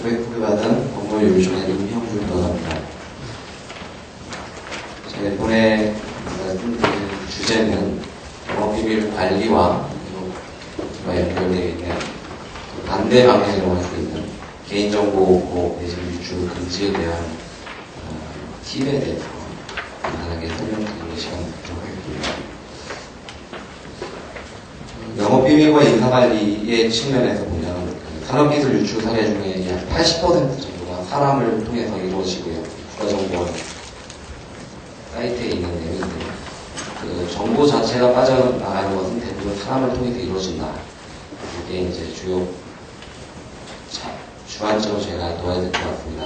고백 후배받은 법무를 요청해 임형준이라고 합니다. 제가 이번에 말씀드린 주제는 영업비밀 관리와 연결되어 있는 반대 방향으로 할 수 있는 개인정보 보호 내지 유출 금지에 대한 팁에 대해서 간단하게 설명드리는 시간을 갖도록 하겠습니다. 영업비밀과 인사관리의 측면에서 보면 산업기술 유출 사례 중에 약 80% 정도가 사람을 통해서 이루어지고요. 국가정보원 사이트에 있는 내용인데 그 정보 자체가 빠져나가는 것은 대부분 사람을 통해서 이루어진다. 이게 이제 주안점을 제가 놓아야 될 것 같습니다.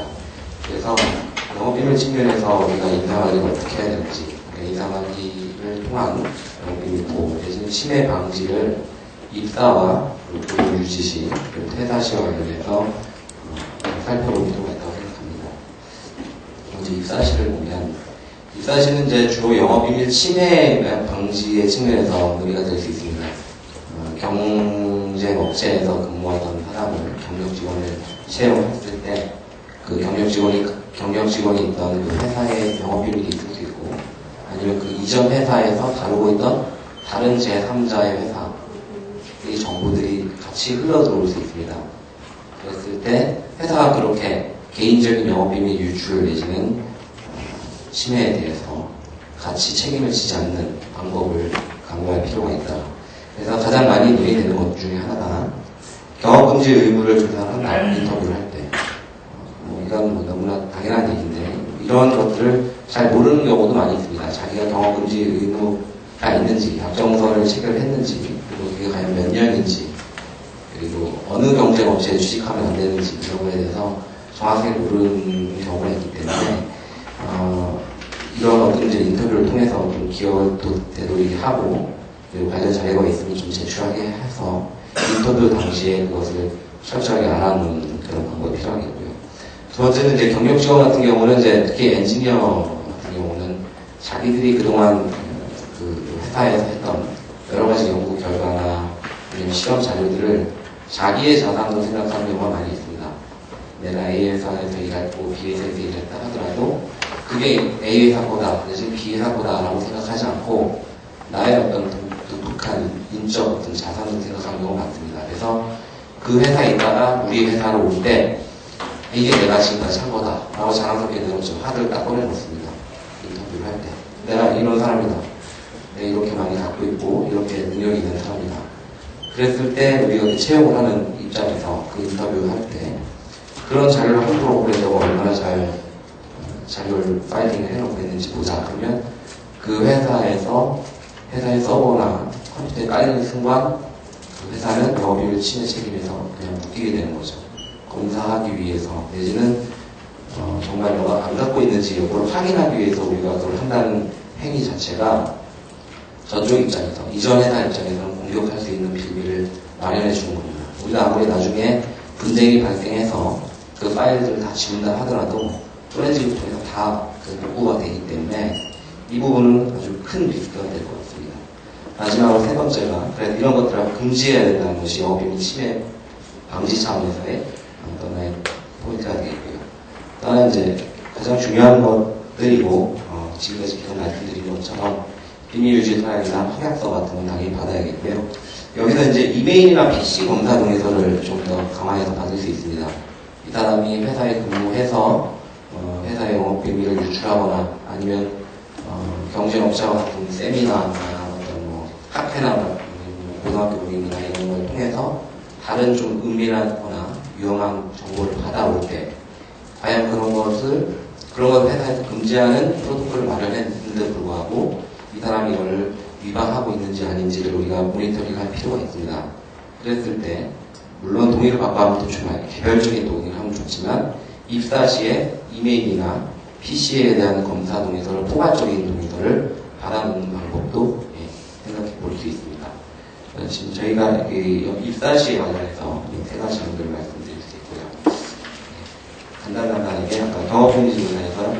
그래서 영업비밀 측면에서 우리가 인사관리를 어떻게 해야 되는지, 인사관리를 통한 영업비밀 보호 대신 침해 방지를 입사와 보호 유지 시, 퇴사 시와 관련해서 살펴볼 필요가 있다고 생각합니다. 먼저 입사시를 보면 입사시는 이제 주로 영업비밀 침해 방지의 측면에서 의미가 될 수 있습니다. 경쟁업체에서 근무하던 사람을 경력직원을 채용했을 때 그 경력직원이 있던 그 회사의 영업비밀이 있을 수 있고 아니면 그 이전 회사에서 다루고 있던 다른 제3자의 회사 이 정보들이 같이 흘러들어올 수 있습니다. 그랬을 때 회사가 그렇게 개인적인 영업비밀 유출 내지는 침해에 대해서 같이 책임을 지지 않는 방법을 강구할 필요가 있다. 그래서 가장 많이 논의되는 것 중에 하나가 경업금지 의무를 조사한다. 인터뷰를 할 때. 이건 너무나 당연한 얘기인데 이런 것들을 잘 모르는 경우도 많이 있습니다. 자기가 경업금지 의무가 있는지, 약정서를 체결했는지, 그리고 그게 과연 몇 년인지, 그리고 어느 경쟁업체에 취직하면 안 되는지 이런 거에 대해서 정확하게 모르는 경우가 있기 때문에 이런 어떤 이제 인터뷰를 통해서 좀 기여도 되돌리게 하고 그리고 관련 자료가 있으면 좀 제출하게 해서 인터뷰 당시에 그것을 철저하게 알아놓는 그런 방법이 필요하겠고요. 두 번째는 이제 경력직원 같은 경우는 이제 특히 엔지니어 같은 경우는 자기들이 그동안 그 회사에서 했던 여러 가지 연구 결과나 아니면 실험 자료들을 자기의 자산으로 생각하는 경우가 많이 있습니다. 내가 A 회사에서 일했고 B 회사에서 일했다 하더라도 그게 A 회사 거다, 내지 B 회사 거다라고 생각하지 않고 나의 어떤 독특한 인적 어떤 자산으로 생각하는 경우가 많습니다. 그래서 그 회사에 있다가 우리 회사로 올 때 이게 내가 지금까지 한 거다 라고 자랑스럽게 내가 좀 하드를 딱 꺼내놓습니다. 인터뷰를 할 때 내가 이런 사람이다, 내가 이렇게 많이 갖고 있고 이렇게 능력이 있는 사람이다. 그랬을 때 우리가 채용을 하는 입장에서 그 인터뷰를 할 때 그런 자료를 함부로 보내려고 얼마나 잘 자료를 파일링을 해놓고 있는지 보자. 그러면 그 회사의 서버나 컴퓨터에 깔리는 순간 그 회사는 영업비밀 침해 책임에서 그냥 묶이게 되는 거죠. 검사하기 위해서 내지는 정말 너가 안 갖고 있는지 여부를 확인하기 위해서 우리가 그걸 한다는 행위 자체가 저쪽 입장에서, 이전 회사 입장에서는 공격할 수 있는 빌미를 마련해 주는 겁니다. 우리가 아무리 나중에 분쟁이 발생해서 그 파일들을 다 지운다 하더라도 포렌식을 통해서 다 복구가 되기 때문에 이 부분은 아주 큰 리스크가 될 것 같습니다. 마지막으로 세 번째가, 그래서 이런 것들을 금지해야 된다는 것이 영업비밀 침해 방지 차원에서의 어떤 하나의 포인트가 되겠고요. 다른 이제 가장 중요한 것들이고, 지금까지 계속 말씀드린 것처럼 비밀 유지 서약이나 확약서 같은 건 당연히 받아야겠고요. 여기서 이제 이메일이나 PC 검사 동의서를 좀 더 강화해서 받을 수 있습니다. 이 사람이 회사에 근무해서 회사의 영업비밀을 유출하거나 아니면 경쟁업체와 같은 세미나나 어떤 학회나 고등학교 모임이나 이런 걸 통해서 다른 좀 은밀하거나 위험한 정보를 받아올 때 과연 그런 것을 회사에서 금지하는 프로토콜을 마련했는데 불구하고 이 사람이 이걸 위반하고 있는지 아닌지를 우리가 모니터링할 필요가 있습니다. 그랬을 때 물론 동의를 받고 하면 더 좋아요. 개별적인 동의를 하면 좋지만 입사 시에 이메일이나 PC에 대한 검사 동의서를 포괄적인 동의서를 받아놓는 방법도 생각해 볼 수 있습니다. 지금 저희가 입사 시에 관련해서 세 가지 정도를 말씀드릴 수 있고요. 간단하게 아까 경업금지 문화에서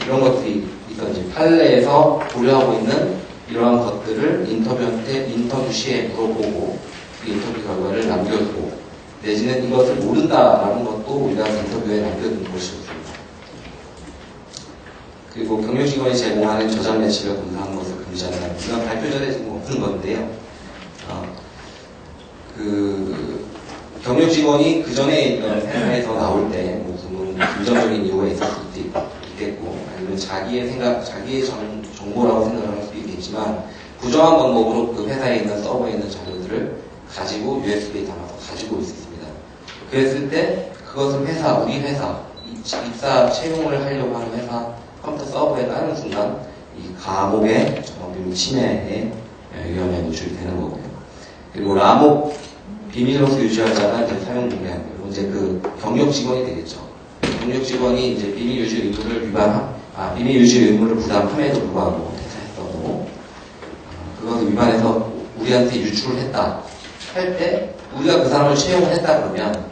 이런 것들이 있던지 판례에서 고려하고 있는 이러한 것들을 인터뷰 시에 물어보고 그 인터뷰 결과를 남겨두고 내지는 이것을 모른다라는 것도 우리가 경력 직원이 제공하는 저장 매체를 검사하는 것을 금지한다. 이건 발표 전에 지금 없는 건데요. 경력 직원이 그 전에 있던 회사에서 나올 때 무슨 긍정적인 이유가 있을 수도 있겠고, 아니면 자기의 정보라고 생각을 할 수도 있겠지만, 부정한 방법으로 그 회사에 있는 서버에 있는 자료들을 가지고 USB에 담아서 가지고 있었습니다. 그랬을 때 그것을 우리 회사, 입사 채용을 하려고 하는 회사 컴퓨터 서버에 따는 순간 이 감옥의 정보비밀 침해에 위험에 노출되는 거고요. 그리고 라목 비밀로서 유지하자가 이제 사용 공개하고, 이제 그 경력 직원이 되겠죠. 경력 직원이 이제 비밀 유지 의무를 부담함에도 불구하고 퇴사했어도 그것을 위반해서 우리한테 유출을 했다 할 때, 우리가 그 사람을 채용을 했다 그러면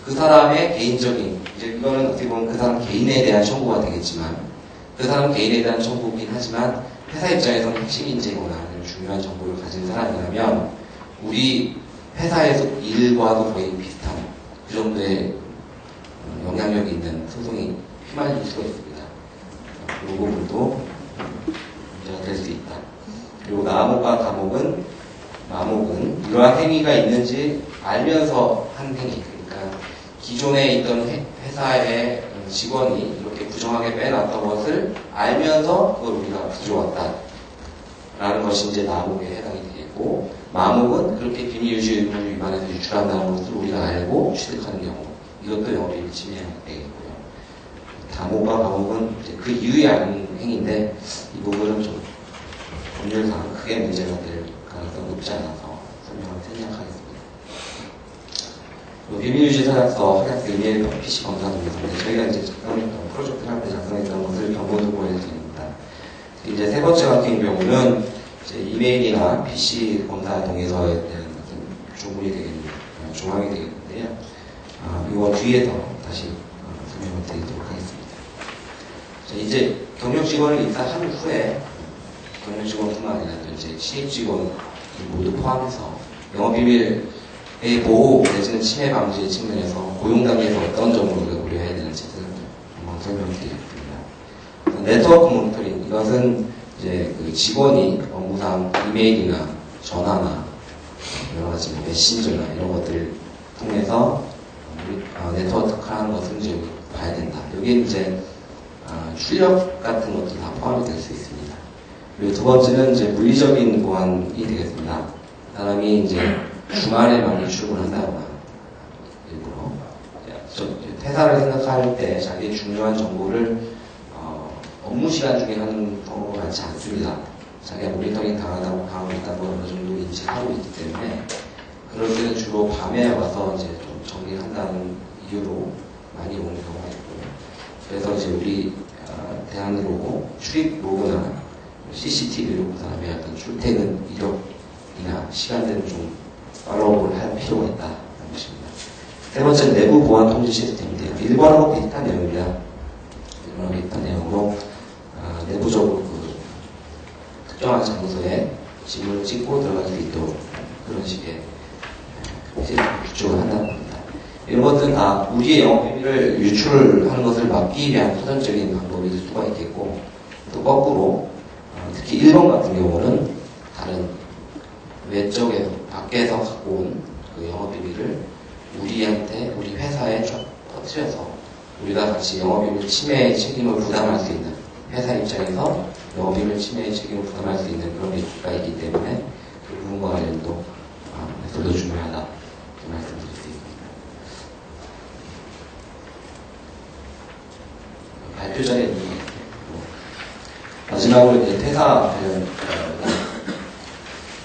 그 사람의 개인적인, 이제 이거는 어떻게 보면 그 사람 개인에 대한 청구가 되겠지만, 그 사람 개인에 대한 청구이긴 하지만 회사 입장에서는 핵심 인재거나 중요한 정보를 가진 사람이라면 우리 회사에서 일과도 거의 비슷한 그 정도의 영향력이 있는 소송이 휘말릴 수가 있습니다. 이 부분도 문제가 될 수 있다. 그리고 마목과 마목은 이러한 행위가 있는지 알면서 한 행위, 그러니까 기존에 있던 회사의 직원이 이렇게 부정하게 빼놨던 것을 알면서 그걸 우리가 가져왔다 라는 것이 이제 마목에 해당이 되겠고, 마목은 그렇게 비밀 유지 의무를 위반해서 유출한다는 것을 우리가 알고 취득하는 경우, 이것도 영업비밀 침해가 되겠고요. 다목과 마목은 이제 그 이유에 아닌 행위인데, 이 부분은 좀 법률상 크게 문제가 될 가능성이 높지 않아서 설명을 생략하겠습니다. 비밀 유지 서약서, 하약 이메일 PC 검사 동의서인데, 저희가 이제 작성했던 프로젝트를 할 때 작성했던 것을 경고도 보여드립니다. 이제 세 번째 같은 경우는 이제 이메일이나 PC 검사 동의서에 대한 조문이 되겠는데, 조항이 되겠는데요. 이거 뒤에서 다시 설명을 드리도록 하겠습니다. 자, 이제 경력 직원을 입사한 후에 경력 직원뿐만 아니라 이제 신입 직원 모두 포함해서 영업비밀의 보호 내지는 침해 방지의 측면에서 고용 단계에서 어떤 점으로 고려해야 되는지를 한번 설명드리겠습니다. 네트워크 모니터링, 이것은 이제 그 직원이 업무상 이메일이나 전화나 여러 가지 메신저나 이런 것들을 통해서 네트워크하는 것을 이제 봐야 된다. 여기 이제 출력 같은 것도 다 포함이 될 수 있습니다. 그리고 두 번째는 이제 물리적인 보안이 되겠습니다. 사람이 이제 주말에 많이 출근한다거나 일부러 퇴사를 생각할 때 자기의 중요한 정보를 업무 시간 중에 하는 경우가 많지 않습니다. 자기가 모니터링 당하고 있다고 어느 정도 인식하고 있기 때문에 그럴 때는 주로 밤에 와서 이제 좀 정리를 한다는 이유로 많이 오는 경우가 있고요. 그래서 이제 우리 대한로고 출입 로그나 CCTV로 그 사람의 어떤 출퇴근 이력이나 시간대를 좀 팔로우를 할 필요가 있다는 것입니다. 세 번째는 내부 보안 통제 시스템인데요. 일본하고 비슷한 내용입니다. 일본하고 비슷한 내용으로 내부적으로 그 특정한 장소에 지문을 찍고 들어갈 수 있도록 그런 식의 구축을 한다는 겁니다. 이런 것들은 다 우리의 영업비밀을 유출하는 것을 막기 위한 선정적인 방법이 될 수가 있겠고, 또 거꾸로 특히 1번 같은 경우는 다른 외적에서 밖에서 갖고 온 그 영업비밀을 우리 회사에 쫙 퍼뜨려서 우리가 같이 영업비밀 침해의 책임을 부담할 수 있는, 회사 입장에서 영업비밀 침해의 책임을 부담할 수 있는 그런 리스크가 있기 때문에 그 부분과 관련도 매우 중요하다 말씀드릴 수 있습니다. 발표 전에 마지막으로 이제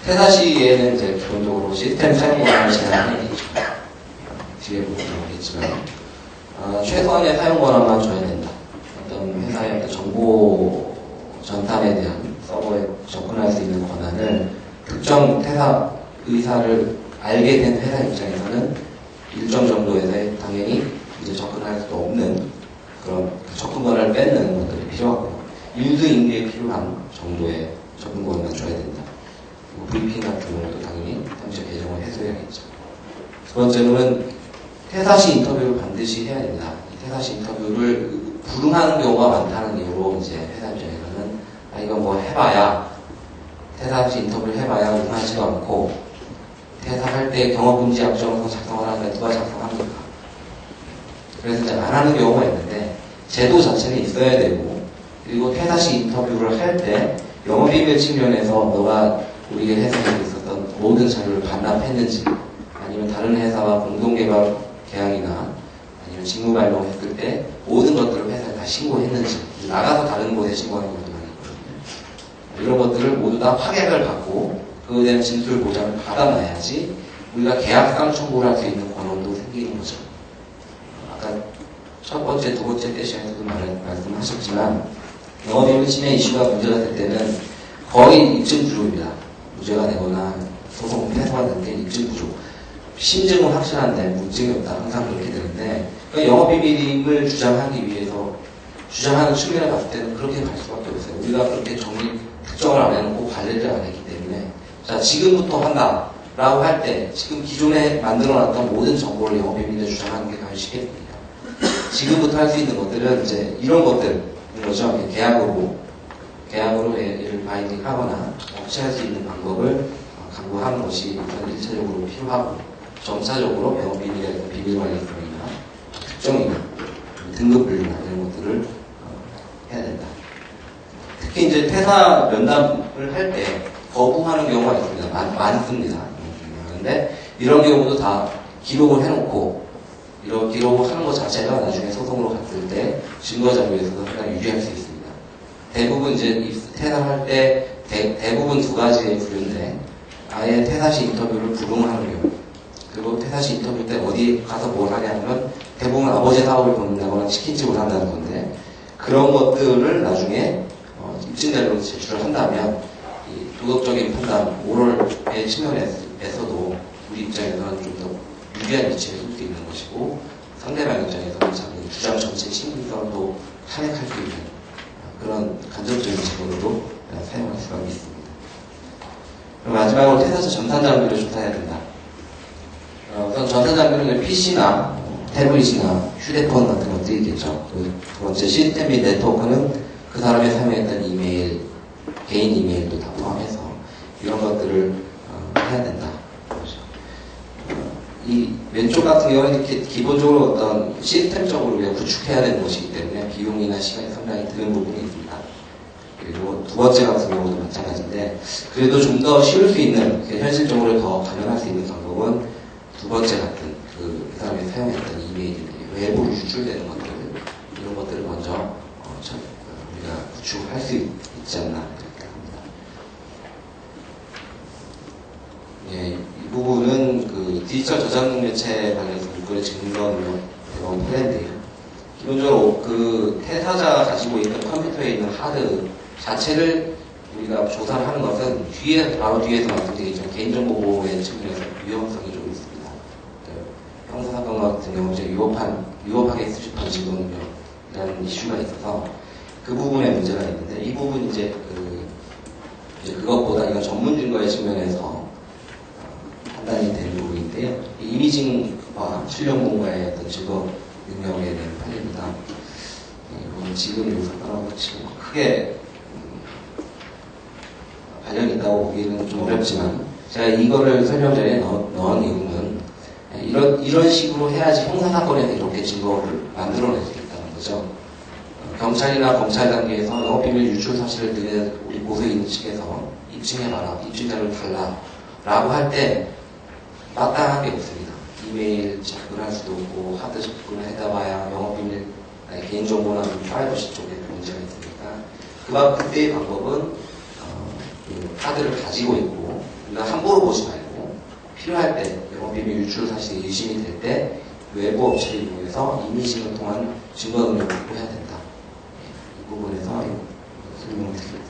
퇴사 시에는 이제 기본적으로 시스템 사용 권한을 제한하는 게 있죠. 뒤에 보면 나오겠지만 최소한의 사용 권한만 줘야 된다. 어떤 회사의 어떤 정보 전탄에 대한 서버에 접근할 수 있는 권한을 특정 퇴사 의사를 알게 된 회사 입장에서는 일정 정도에서 당연히 이제 접근할 수 없는 그런 접근 권한을 뺏는 것들이 필요하고요. 인수인계에 필요한 정도의 접근 권한을 줘야 된다. 브리핑 같은 경우도 당연히 당시 개정을 해줘야겠죠. 두 번째로는 퇴사 시 인터뷰를 반드시 해야 됩니다. 이 퇴사 시 인터뷰를 불응하는 경우가 많다는 이유로 이제 회사 입장에서 이거 뭐 해봐야, 퇴사 시 인터뷰를 해봐야 응하지도 않고, 퇴사할 때 경험금지 약정서 작성을 하는데 누가 작성합니까? 그래서 이제 안 하는 경우가 있는데, 제도 자체는 있어야 되고, 그리고 퇴사 시 인터뷰를 할 때, 영업비밀 측면에서 너가 우리 회사에 있었던 모든 자료를 반납했는지, 아니면 다른 회사와 공동개발 계약이나 아니면 직무 발령했을 때 모든 것들을 회사에 다 신고했는지, 나가서 다른 곳에 신고하는 것도 많이 있거든요. 이런 것들을 모두 다 확인을 받고 그거에 대한 진술 보장을 받아놔야지 우리가 계약상 청구를 할 수 있는 권한도 생기는 거죠. 아까 첫 번째, 두 번째 세션에서도 말씀하셨지만 영업비밀 침해 이슈가 문제가 될 때는 거의 입증 부족입니다. 무죄가 되거나 소송 패소가 될 때 입증 부족. 심증은 확실한데 물증이 없다. 항상 그렇게 되는데 그러니까 영업비밀임을 주장하기 위해서 주장하는 측면을 봤을 때는 그렇게 갈 수밖에 없어요. 우리가 그렇게 특정을 안 해놓고 관리를 안 했기 때문에 자 지금부터 한다 라고 할 때 지금 기존에 만들어놨던 모든 정보를 영업비밀에 주장하는 게 과연 쉽겠습니까? 지금부터 할 수 있는 것들은 이제 이런 것들인 거죠. 계약으로 얘를 바인딩하거나 취할 수 있는 방법을 강구하는 것이 우선 1차적으로 필요하고 점차적으로 영업비밀의 비밀관리성이나 특정이나 등급분류나 이런 것들을 해야 된다. 특히 이제 퇴사 면담을 할 때 거부하는 경우가 있습니다. 많습니다. 그런데 이런 경우도 다 기록을 해놓고 이런 기록을 하는 것 자체가 나중에 소송으로 갔을 때 증거자료에서도 상당히 유리할 수 있습니다. 대부분 이제 퇴사할 때 대부분 두 가지의 부류인데 아예 퇴사 시 인터뷰를 불응하는 경우 그리고 퇴사 시 인터뷰 때 어디 가서 뭘 하냐면 대부분 아버지 사업을 돕는다거나 치킨집을 한다는 건데 그런 것들을 나중에 입증자료로 제출을 한다면 이 도덕적인 판단, 모럴의 측면에서도 우리 입장에서는 좀 더 유리한 위치에 설 수 있는 것이고 상대방 입장에서는 자기 주장 전체 신빙성도 탄핵할 수 있는 그런 간접적인 제도로도 사용할 수가 있습니다. 그럼 마지막으로 퇴사자 전산 장비를 조사해야 된다. 우선 전산 장비는 PC나 태블릿이나 휴대폰 같은 것들이 있겠죠. 두 번째 시스템 및 네트워크는 그 사람이 사용했던 이메일, 개인 이메일도 다 포함해서 이런 것들을 해야 된다. 이 왼쪽 같은 경우는 이렇게 기본적으로 어떤 시스템적으로 우리가 구축해야 되는 것이기 때문에 비용이나 시간이 상당히 드는 부분이 있습니다. 그리고 두 번째 같은 경우도 마찬가지인데 그래도 좀 더 쉬울 수 있는 현실적으로 더 가능할 수 있는 방법은 두 번째 같은 그 사람이 사용했던 이메일이 외부로 유출되는 것들 이런 것들을 먼저 우리가 구축할 수 있지 않나 이렇게 합니다. 예, 이 부분은 그 디지털 저장 매체 관련해서 문건의 증거 능력 대박을 하는데요. 기본적으로 그 퇴사자가 가지고 있는 컴퓨터에 있는 하드 자체를 우리가 조사를 하는 것은 바로 뒤에서 말씀드리겠지만 개인정보보호의 측면에서 위험성이 좀 있습니다. 형사사건 같은 경우 이제 위협하게 수집한 직원이라는 이슈가 있어서 그 부분에 문제가 있는데 이 부분 이제 그것보다 이건 전문 증거의 측면에서 판단이 되는 부분인데요. 이미징과 출력 공과의 어떤 증거 능력에 대한 판례입니다. 지금 이 사건하고 지금 크게 관련이 있다고 보기에는 좀 어렵지만 제가 이거를 설명전에 넣은 이유는 이런 식으로 해야지 형사사건에서 이렇게 증거를 만들어낼 수 있다는 거죠. 경찰이나 검찰 단계에서 영업비밀 유출 사실을 들은 우리 고소인 측에서 입증해봐라, 입증자료를 달라 라고 할 때 마땅한 게 없습니다. 이메일 접근할 수도 없고 하드 접근을 해다봐야 영업비밀 개인정보나 프라이버시 쪽에 문제가 있으니까 그때의 방법은 그 카드를 가지고 있고 우리가 함부로 보지 말고 필요할 때 영업비밀 유출 사실이 의심이 될 때 외부 업체를 이용해서 이미징을 통한 증거 능력을 확보해야 된다. 이 부분에서 설명을 드리겠습니다.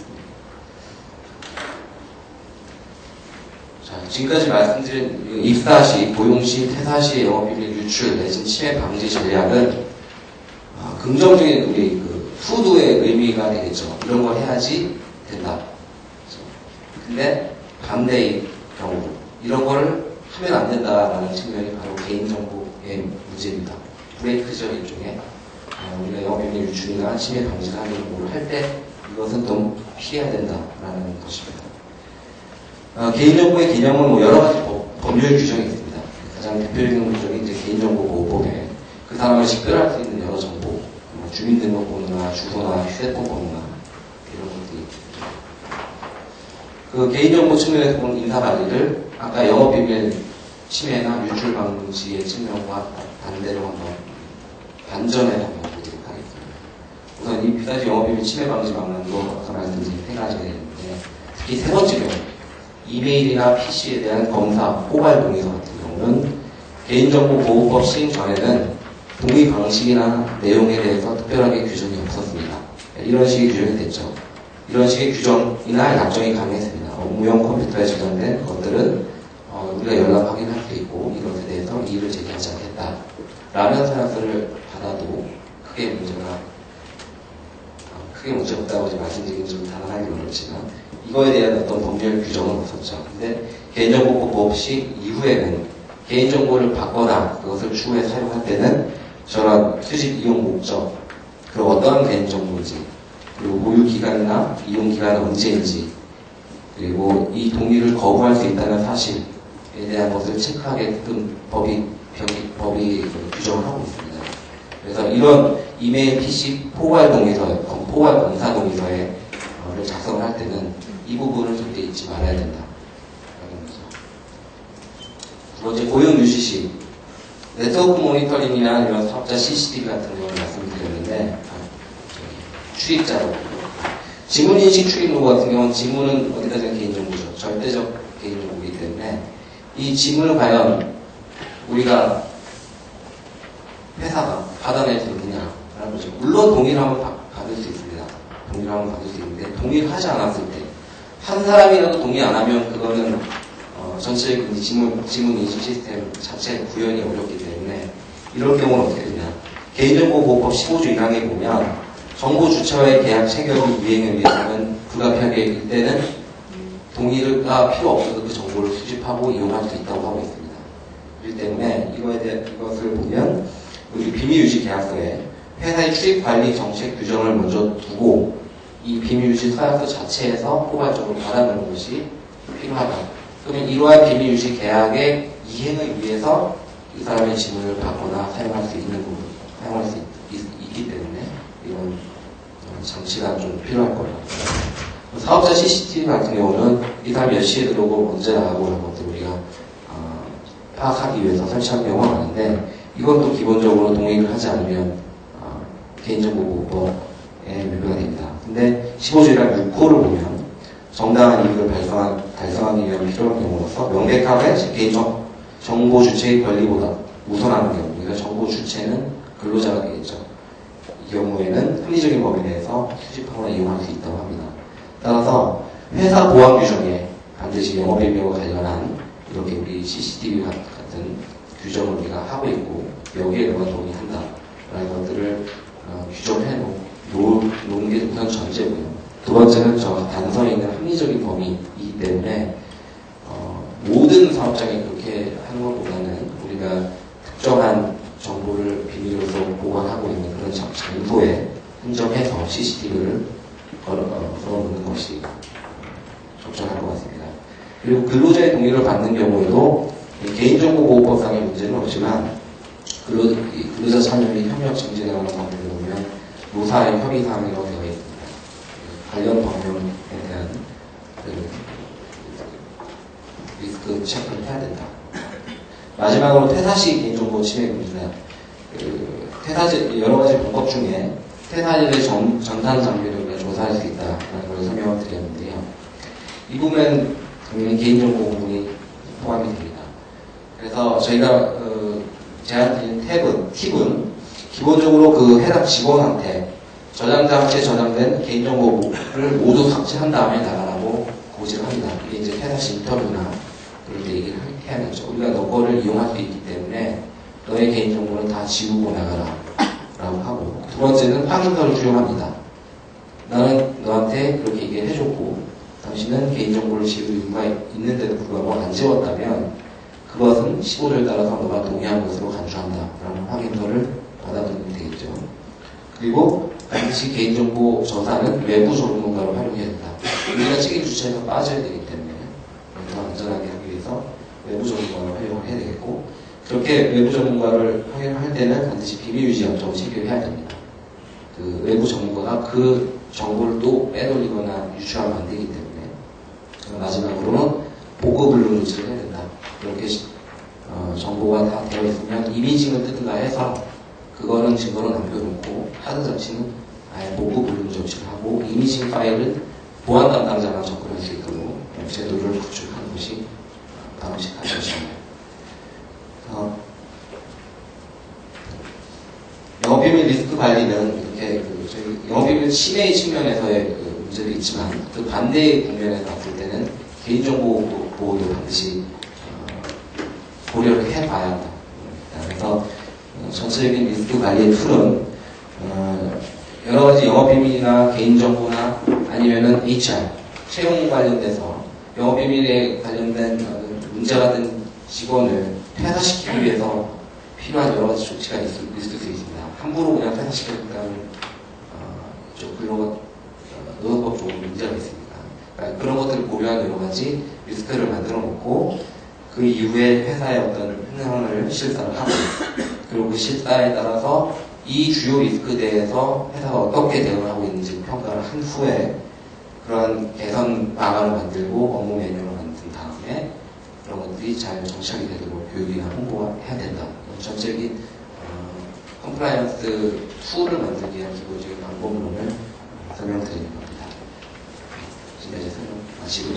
자, 지금까지 말씀드린 입사 시, 고용 시, 퇴사 시의 영업비밀 유출 내진 침해 방지 전략은 긍정적인 우리 그 후두의 의미가 되겠죠. 이런 걸 해야지 된다. 근데 반대의 경우 이런 거를 하면 안 된다라는 측면이 바로 개인정보의 문제입니다. 브레이크죠 일종의 우리가 영업비밀 유출이나 침해 방지를 하는 공부를 할 때 이것은 좀 피해야 된다라는 것입니다. 개인정보의 개념은 뭐 여러 가지 법률 규정이 있습니다. 가장 대표적인 규정이 이제 개인정보보호법에 그 사람을 식별할 수 있는 여러 정보, 뭐 주민등록번호나 주소나 휴대폰번호나 이런 것들이 있죠. 그 개인정보 측면에서 보는 인사관리를 아까 영업비밀 침해나 유출 방지의 측면과 반대로 한번 반전해서 한번 보도록 하겠습니다. 우선 이 비사지 영업비밀 침해 방지 방안도 아까 말씀드린 세 가지가 있는데 특히 세 번째 경우 이메일이나 PC에 대한 검사, 포괄 동의서 같은 경우는 개인정보보호법 시행 전에는 동의 방식이나 내용에 대해서 특별하게 규정이 없었습니다. 이런 식의 규정이 됐죠. 이런 식의 규정이나 약정이 가능했습니다. 업무용 컴퓨터에 저장된 것들은 우리가 연락 확인할 수 있고 이것에 대해서 이의를 제기하지 않겠다. 라면 서약서를 받아도 크게 문제가 없다고 말씀드리긴 좀 단언하기 어렵지만 이거에 대한 어떤 법률 규정은 없었죠. 근데 개인정보보호법 시 이후에는 개인정보를 받거나 그것을 추후에 사용할 때는 저런 수집 이용 목적, 그리고 어떠한 개인정보인지, 그리고 보유 기간이나 이용 기간은 언제인지, 그리고 이 동의를 거부할 수 있다는 사실에 대한 것을 체크하게끔 법이 규정을 하고 있습니다. 그래서 이런 이메일, PC 포괄 동의서, 포괄 검사 동의서를 작성을 할 때는 이 부분을 절대 잊지 말아야 된다. 두 번째, 고용 유지 시 네트워크 모니터링이나 이런 사업자 CCTV 같은 경우를 말씀드렸는데 출입자로 지문인식 출입로그 같은 경우는 지문은 어디까지나 개인정보죠. 절대적 개인정보이기 때문에 이 지문을 과연 우리가 회사가 받아낼 수 있느냐라는 거죠. 물론 동의를 한번 받을 수 있습니다. 동의를 한번 받을 수 있는데 동의를 하지 않았을 때 한 사람이라도 동의 안 하면 그거는 전체적인 지문 인식 시스템 자체 구현이 어렵기 때문에 이런 경우는 어떻게 되냐. 개인정보보호법 15조 1항에 보면 정보 주체와의 계약 체결 이행을 위해서는 불가피하게 때는 동의가 필요 없어도 그 정보를 수집하고 이용할 수 있다고 하고 있습니다. 그렇기 때문에 이것을 보면 우리 비밀유지 계약서에 회사의 출입 관리 정책 규정을 먼저 두고 이 비밀유지 서약서 자체에서 포괄적으로 받아내는 것이 필요하다. 그러면 이러한 비밀유지 계약의 이행을 위해서 이 사람의 지문을 받거나 사용할 수 있기 때문에 이런 장치가 좀 필요할 거예요. 사업자 CCTV 같은 경우는 이 사람이 몇 시에 들어오고 언제 나가고 이런 것들 우리가 파악하기 위해서 설치한 경우가 많은데 이것도 기본적으로 동의를 하지 않으면 개인정보보호법에 위배가 됩니다. 근데 15조랑 6호를 보면 정당한 이익을 달성하기 위한 필요한 경우로서 명백하게 개인정보 주체의 권리보다 우선하는 경우, 그러니까 정보 주체는 근로자가 되겠죠. 이 경우에는 합리적인 법에 대해서 수집하거나 이용할 수 있다고 합니다. 따라서 회사 보안 규정에 반드시 영업비밀과 관련한 이렇게 우리 CCTV 같은 규정을 우리가 하고 있고 여기에 누가 동의한다 라는 것들을 규정해 놓은 게 우선 전제고요. 두 번째는 저 단서에 있는 합리적인 범위이기 때문에 모든 사업장이 그렇게 하는 것보다는 우리가 특정한 정보를 비밀로서 보관하고 있는 그런 장소에 한정해서 CCTV를 걸어놓는 것이 적절할 것 같습니다. 그리고 근로자의 동의를 받는 경우에도 개인정보보호법상의 문제는 없지만 근로자 참여 및 협력 징계에 관한 법률을 보면 노사의 협의사항이라고 되어 있습니다. 관련 법령에 대한 리스크 체크를 해야 된다. 마지막으로 퇴사 시 개인정보 침해입니다. 여러 가지 방법 중에 퇴사일의 전산 장비를 우리가 조사할 수 있다라는 걸 설명을 드렸는데요. 이 부분은 당연히 개인정보 부분이 포함이 됩니다. 그래서 저희가 제안드린 팁은 기본적으로 그 해당 직원한테 저장장치에 저장된 개인정보를 모두 삭제한 다음에 나가라고 고지를 합니다. 이게 이제 퇴사 시 인터뷰나 그럴 때 얘기를 해야겠죠. 우리가 너 거를 이용할 수 있기 때문에 너의 개인정보는 다 지우고 나가라 라고 하고, 두 번째는 확인서를 수용합니다. 나는 너한테 그렇게 얘기를 해줬고 당신은 개인정보를 지울 이유가 있는데도 불구하고 안 지웠다면 그것은 15조에 따라서 너가 동의한 것으로 간주한다 라는 확인서를 받아들이면 되겠죠. 그리고 반드시 개인정보 저사는 외부 전문가로 활용해야 된다. 우리가 책임 주체에서 빠져야 되기 때문에 더 안전하게 하기 위해서 외부 전문가를 활용을 해야 되겠고, 그렇게 외부 전문가를 활용할 때는 반드시 비밀 유지 약정을 체결해야 됩니다. 그 외부 전문가가 그 정보를 또 빼돌리거나 유출하면 안 되기 때문에. 마지막으로는 보고 불능 조치를 해야 된다. 이렇게 정보가 다 되어 있으면 이미징을 뜯든가 해서 그거는 증거로 남겨놓고 하드 장치는 아예 보고 불능 조치를 하고 이미징 파일을 보안 담당자가 접근할 수 있도록 제도를 구축하는 것이 바람직한 것입니다. 영업비밀 리스크 관리는 이렇게 저희 영업비밀 침해 측면에서의 문제도 있지만 그 반대의 국면에서 봤을 때는 개인정보 보호도 반드시 고려를 해봐야 한다. 그래서 전체적인 리스크 관리의 툴은 여러 가지 영업비밀이나 개인정보나 아니면은 HR, 채용 관련돼서 영업비밀에 관련된 문제가 된 직원을 퇴사시키기 위해서 필요한 여러 가지 조치가 있을 수 있습니다. 함부로 그냥 퇴사시키니까는 노동법 쪽으로 문제가 있습니다. 그러니까 그런 것들을 고려한 여러 가지 리스크를 만들어 놓고 그 이후에 회사의 어떤 행정을 실사를 하고 그리고 그 실사에 따라서 이 주요 리스크에 대해서 회사가 어떻게 대응을 하고 있는지 평가를 한 후에 그런 개선 방안을 만들고 업무 매뉴얼을 만든 다음에 그런 것들이 잘 정착이 되도록 교육이나 홍보해야 된다. 전체적인 컴플라이언스 툴을 만들기 위한 기본적인 방법론을 설명드리는 겁니다. 지금까지 설명 마치고